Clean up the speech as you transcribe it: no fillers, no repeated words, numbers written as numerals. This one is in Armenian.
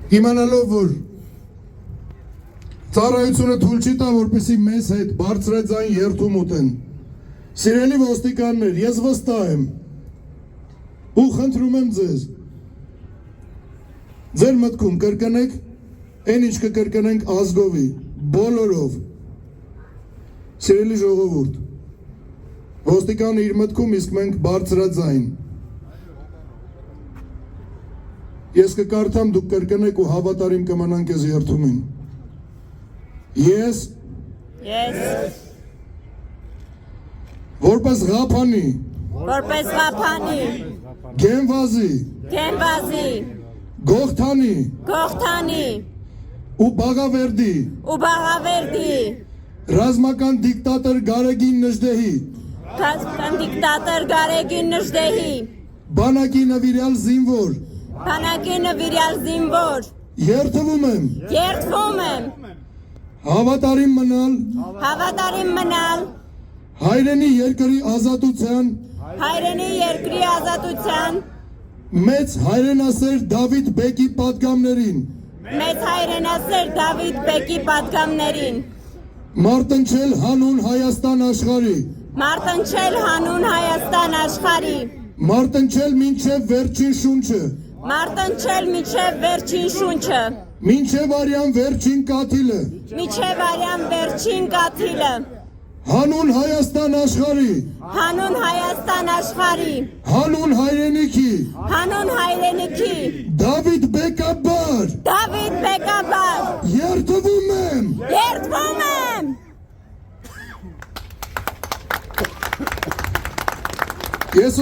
Իմանալով, որ ծառայությունը թույլ չի տա, որպեսզի մեզ հետ բարձրաձայն երթում ուտեն։ Սիրելի ոստիկաններ, ես վստահ եմ ու խնդրում եմ ձեզ, ձեր մտքում կրկնեք այն ինչ կկրկնենք ազգովի, բոլորով։ Սիրելի ժողովուրդ, ոստիկանը իր մտքում, իսկ մենք բարձրաձայն։ Ես կկարդամ, դուք կրկնեք ու հավատարիմ կմնանք այս երթումին։ Ես որպես Ղափանի Գենվազի Գողթանի ու Բաղավերդի ռազմական դիկտատոր Գարեգին Նժդեհի բանակի նվիրյալ զինվոր երթվում եմ հավատարիմ մնալ հայրենի երկրի ազատության մեծ հայրենասեր Դավիթ Բեկի պատգամներին մարտնչել հանուն Հայաստան աշխարհի մարտնչել մինչև վերջին շունչը մինչև արյան վերջին կաթիլը հանուն Հայաստան աշխարհի հանուն հայրենիքի Դավիթ Բեկաբար երթվում եմ Ես